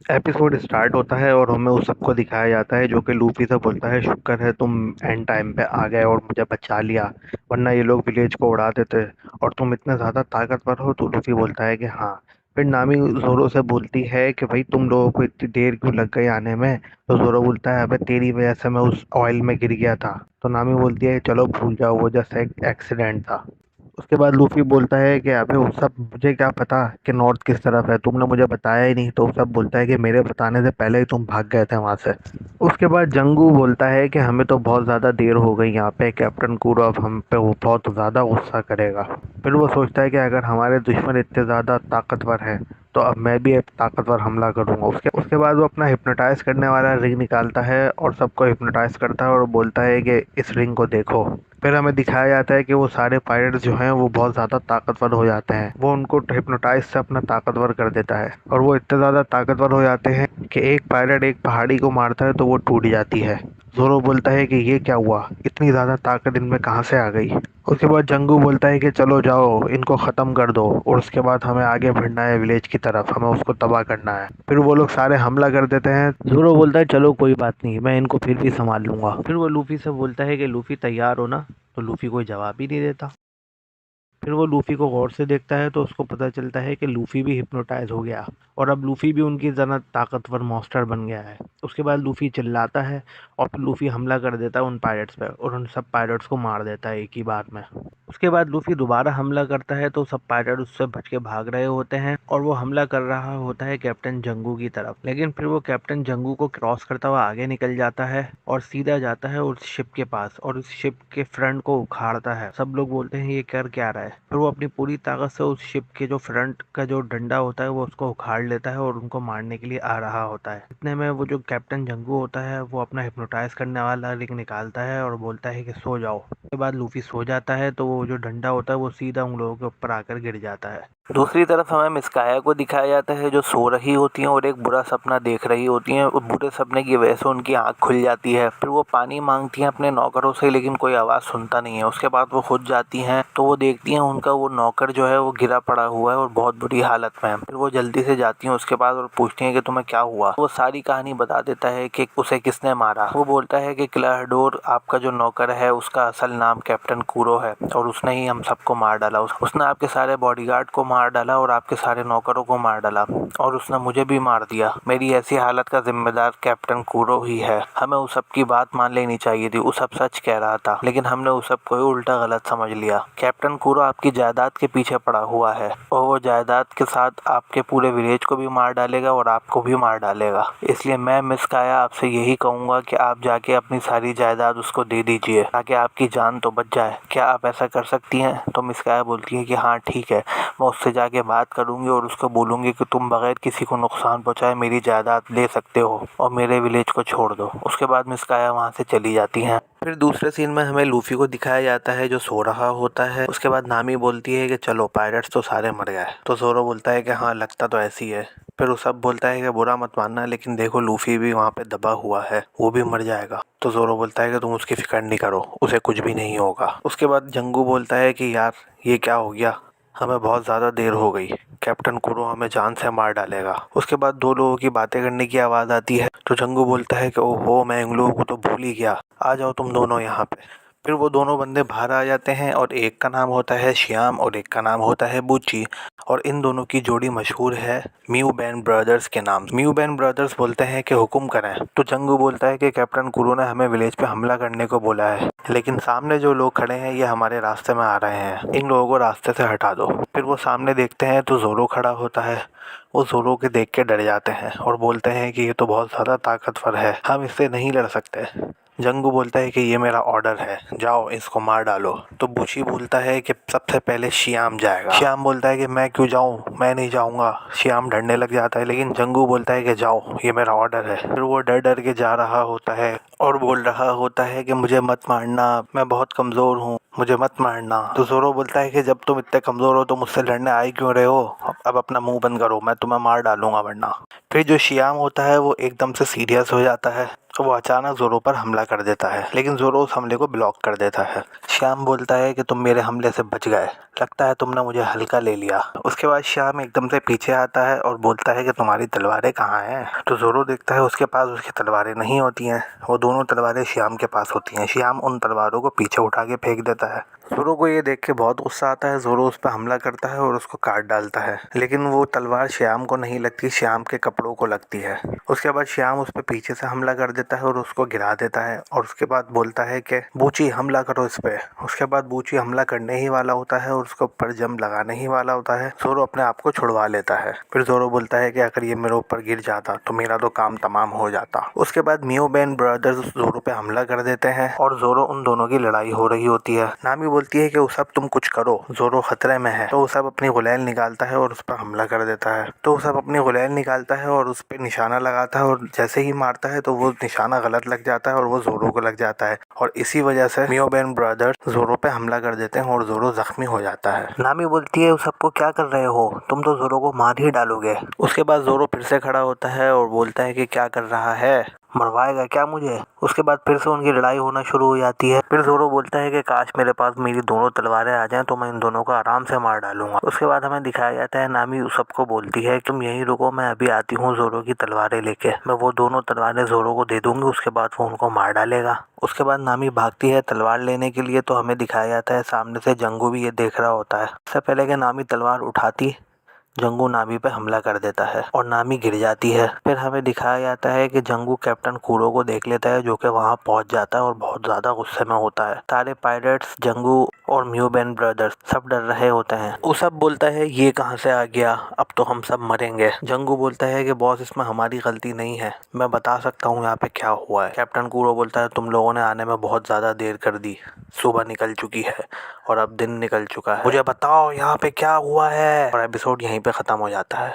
Episode start होता है और हमें उस सबको दिखाया जाता है जो कि लूफी से बोलता है, शुक्र है तुम एंड टाइम पे आ गए और मुझे बचा लिया, वरना ये लोग विलेज को उड़ा देते और तुम इतने ज़्यादा ताकतवर हो। तो लूफी बोलता है कि हाँ। फिर नामी जोरो से बोलती है कि भाई तुम लोगों को इतनी देर क्यों लग गई आने में। तो जोरो बोलता है, अबे तेरी वजह से मैं उस ऑयल में गिर गया था। तो नामी बोलती है, चलो भूल जाओ, वो जस्ट एक एक्सीडेंट था। उसके बाद लूफी बोलता है कि अबे वो सब मुझे क्या पता कि नॉर्थ किस तरफ है, तुमने मुझे बताया ही नहीं। तो वो सब बोलता है कि मेरे बताने से पहले ही तुम भाग गए थे वहां से। उसके बाद जंगू बोलता है कि हमें तो बहुत ज़्यादा देर हो गई यहाँ पे, कैप्टन कूरो अब हम पे वो बहुत ज़्यादा गुस्सा करेगा। फिर वो सोचता है कि अगर हमारे दुश्मन इतने ज़्यादा ताकतवर हैं तो अब मैं भी एक ताकतवर हमला करूंगा। उसके उसके बाद वो अपना हिप्नोटाइज करने वाला रिंग निकालता है और सबको हिप्नोटाइज करता है और बोलता है कि इस रिंग को देखो। फिर हमें दिखाया जाता है कि वो सारे पायरेट्स जो हैं वो बहुत ज़्यादा ताकतवर हो जाते हैं। वो उनको हिप्नोटाइज से अपना ताकतवर कर देता है और वो इतने ज़्यादा ताकतवर हो जाते हैं कि एक पायरेट एक पहाड़ी को मारता है तो वो टूट जाती है। जोरो बोलता है कि ये क्या हुआ, इतनी ज़्यादा ताकत इनमें कहाँ से आ गई। उसके बाद जंगू बोलता है कि चलो जाओ इनको ख़त्म कर दो और उसके बाद हमें आगे बढ़ना है विलेज की तरफ, हमें उसको तबाह करना है। फिर वो लोग सारे हमला कर देते हैं। जोरो बोलता है, चलो कोई बात नहीं, मैं इनको फिर भी संभाल लूंगा। फिर वो लूफी से बोलता है कि लूफी तैयार हो ना। तो लूफी कोई जवाब ही नहीं देता। फिर वो लूफी को गौर से देखता है तो उसको पता चलता है कि लूफी भी हिप्नोटाइज हो गया और अब लूफी भी उनकी तरह ताकतवर मॉन्स्टर बन गया है। उसके बाद लूफी चिल्लाता है और फिर लूफी हमला कर देता है उन पायरेट्स पर और उन सब पायरेट्स को मार देता है एक ही बार में। उसके बाद लूफी दोबारा हमला करता है तो सब पायरेट उससे बच के भाग रहे होते हैं और वो हमला कर रहा होता है कैप्टन जंगू की तरफ। लेकिन फिर वो कैप्टन जंगू को क्रॉस करता हुआ आगे निकल जाता है और सीधा जाता है उस शिप के पास और उस शिप के फ्रंट को उखाड़ता है। सब लोग बोलते हैं ये कर क्या रहा है। फिर वो अपनी पूरी ताकत से उस शिप के जो फ्रंट का जो डंडा होता है वो उसको उखाड़ लेता है और उनको मारने के लिए आ रहा होता है। इतने में वो जो कैप्टन जंगू होता है वो अपना हिप्नोटाइज करने वाला रिंग निकालता है और बोलता है कि सो जाओ। उसके बाद लूफी सो जाता है तो वो जो डंडा होता है वो सीधा उन लोगों के ऊपर आकर गिर जाता है। दूसरी तरफ हमें मिस्काया को दिखाया जाता है जो सो रही होती हैं और एक बुरा सपना देख रही होती हैं और बुरे सपने की वजह से उनकी आंख खुल जाती है। फिर वो पानी मांगती हैं अपने नौकरों से लेकिन कोई आवाज़ सुनता नहीं है। उसके बाद वो खुद जाती हैं तो वो देखती हैं उनका वो नौकर जो है वो गिरा पड़ा हुआ है और बहुत बुरी हालत में है। फिर वो जल्दी से जाती हैं उसके पास और पूछती हैं कि तुम्हें क्या हुआ। वो सारी कहानी बता देता है कि उसे किसने मारा। वो बोलता है कि क्लाहडोर आपका जो नौकर है उसका असल नाम कैप्टन कूरो है और उसने ही हम सबको मार डाला। उसने आपके सारे बॉडीगार्ड को मार डाला और आपके सारे नौकरों को मार डाला और उसने मुझे भी मार दिया। मेरी ऐसी हालत का जिम्मेदार कैप्टन कूरो ही है। हमें उस सब की बात मान लेनी चाहिए थी। उस सब सच कह रहा था लेकिन हमने उस सब को ही उल्टा गलत समझ लिया। कैप्टन कूरो आपकी जायदाद के पीछे पड़ा हुआ है और वो जायदाद के साथ आपके पूरे विलेज को भी मार डालेगा और आपको भी मार डालेगा। इसलिए मैं मिस काया आपसे यही कहूँगा कि आप जाके अपनी सारी जायदाद उसको दे दीजिए ताकि आपकी जान तो बच जाए। क्या आप ऐसा कर सकती हैं। तो मिस काया बोलती है कि हाँ ठीक है, मैं उससे जाके बात करूँगी और उसको बोलूँगी कि तुम बगैर किसी को नुकसान पहुँचाए मेरी जायदाद ले सकते हो और मेरे विलेज को छोड़ दो। उसके बाद मिस काया वहाँ से चली जाती हैं। फिर दूसरे सीन में हमें लूफी को दिखाया जाता है जो सो रहा होता है। उसके बाद नामी बोलती है कि चलो पायरेट्स तो सारे मर गए। तो जोरो बोलता है कि हाँ लगता तो ऐसी है। फिर वो सब बोलता है कि बुरा मत मानना लेकिन देखो लूफी भी वहाँ पे दबा हुआ है, वो भी मर जाएगा। तो जोरो बोलता है कि तुम उसकी फिक्र नहीं करो, उसे कुछ भी नहीं होगा। उसके बाद जंगू बोलता है कि यार ये क्या हो गया, हमें बहुत ज़्यादा देर हो गई, कैप्टन कुरो हमें जान से मार डालेगा। उसके बाद दो लोगों की बातें करने की आवाज़ आती है तो जंगू बोलता है कि ओहो मैं इन लोगों को तो भूल ही गया, आ जाओ तुम दोनों यहाँ पे। फिर वो दोनों बंदे बाहर आ जाते हैं और एक का नाम होता है श्याम और एक का नाम होता है बूची और इन दोनों की जोड़ी मशहूर है म्यू बैन ब्रदर्स के नाम। म्यू बैन ब्रदर्स बोलते हैं कि हुक्म करें। तो जंगू बोलता है कि कैप्टन कुरो ने हमें विलेज पे हमला करने को बोला है लेकिन सामने जो लोग खड़े हैं ये हमारे रास्ते में आ रहे हैं, इन लोगों को रास्ते से हटा दो। फिर वो सामने देखते हैं तो जोरो खड़ा होता है। वो जोरो के देख के डर जाते हैं और बोलते हैं कि ये तो बहुत ज़्यादा ताकतवर है, हम इससे नहीं लड़ सकते। जंगू बोलता है कि ये मेरा ऑर्डर है, जाओ इसको मार डालो। तो बुची बोलता है कि सबसे पहले श्याम जाएगा। श्याम बोलता है कि मैं क्यों जाऊं, मैं नहीं जाऊंगा। श्याम डरने लग जाता है लेकिन जंगू बोलता है कि जाओ ये मेरा ऑर्डर है। फिर वो डर डर के जा रहा होता है और बोल रहा होता है कि मुझे मत मारना, मैं बहुत कमज़ोर हूँ, मुझे मत मारना। तो जोरो बोलता है कि जब तुम इतने कमज़ोर हो तो मुझसे लड़ने आए क्यों रहे हो, अब अपना मुंह बंद करो, मैं तुम्हें मार डालूंगा वरना। फिर जो श्याम होता है वो एकदम से सीरियस हो जाता है तो वो अचानक जोरो पर हमला कर देता है, लेकिन जोरो उस हमले को ब्लॉक कर देता है। श्याम बोलता है कि तुम मेरे हमले से बच गए, लगता है तुमने मुझे हल्का ले लिया। उसके बाद श्याम एकदम से पीछे आता है और बोलता है कि तुम्हारी तलवारें कहाँ हैं। तो जोरो देखता है उसके पास उसकी तलवारें नहीं होती हैं, वो दोनों तलवारें श्याम के पास होती हैं। श्याम उन तलवारों को पीछे उठा के फेंक देता है। जोरो को ये देख के बहुत गुस्सा आता है। जोरो उस पर हमला करता है और उसको काट डालता है, लेकिन वो तलवार श्याम को नहीं लगती, श्याम के कपड़ों को लगती है। उसके बाद श्याम उस पर पीछे से हमला कर देता है और उसको गिरा देता है, और उसके बाद बोलता है कि बूची हमला करो इस पे। उसके बाद बूची हमला करने ही वाला होता है और उसके ऊपर जंप लगाने ही वाला होता है। जोरो अपने आप को छुड़वा लेता है। फिर जोरो बोलता है कि अगर ये मेरे ऊपर गिर जाता तो मेरा तो काम तमाम हो जाता। उसके बाद मियोबेन ब्रदर्स जोरो पे हमला कर देते हैं और जोरो उन दोनों की लड़ाई हो रही होती है। नामी बोलती है कि उसब तुम कुछ करो, जोरो खतरे में है। तो उसब अपनी गुलेल निकालता है और उस पर हमला कर देता है। तो उसब अपनी गुलेल निकालता है और उस पर निशाना लगाता है, और जैसे ही मारता है तो वो निशाना गलत लग जाता है और वो जोरो को लग जाता है, और इसी वजह से मियोबेन ब्रदर्स जोरो पे हमला कर देते हैं और जोरो जख्मी हो जाता है। नामी बोलती है उसब को क्या कर रहे हो, तुम तो जोरो को मार ही डालोगे। उसके बाद जोरो फिर से खड़ा होता है और बोलता है कि क्या कर रहा है, मरवाएगा क्या मुझे। उसके बाद फिर से उनकी लड़ाई होना शुरू हो जाती है। फिर जोरो बोलता है कि काश मेरे पास मेरी दोनों तलवारें आ जाएं तो मैं इन दोनों को आराम से मार डालूंगा। उसके बाद हमें दिखाया जाता है नामी सबको बोलती है तुम यहीं रुको, मैं अभी आती हूँ जोरो की तलवारें लेके, मैं वो दोनों तलवारें जोरो को दे दूंगी, उसके बाद वो उनको मार डालेगा। उसके बाद नामी भागती है तलवार लेने के लिए, तो हमें दिखाया जाता है सामने से जंगू भी ये देख रहा होता है। इससे पहले कि नामी तलवार उठाती, जंगू नामी पे हमला कर देता है और नामी गिर जाती है। फिर हमें दिखाया जाता है कि जंगू कैप्टन कूरो को देख लेता है, जो कि वहाँ पहुँच जाता है और बहुत ज़्यादा गुस्से में होता है। सारे पायरेट्स, जंगू और मियोबेन ब्रदर्स सब डर रहे होते हैं। उसब बोलता है ये कहाँ से आ गया, अब तो हम सब मरेंगे। जंगू बोलता है कि बॉस इसमें हमारी गलती नहीं है, मैं बता सकता हूँ यहाँ पे क्या हुआ है। कैप्टन कूरो बोलता है तुम लोगों ने आने में बहुत ज़्यादा देर कर दी, सुबह निकल चुकी है और अब दिन निकल चुका है, मुझे बताओ यहाँ पे क्या हुआ है। और एपिसोड यहीं पे ख़त्म हो जाता है।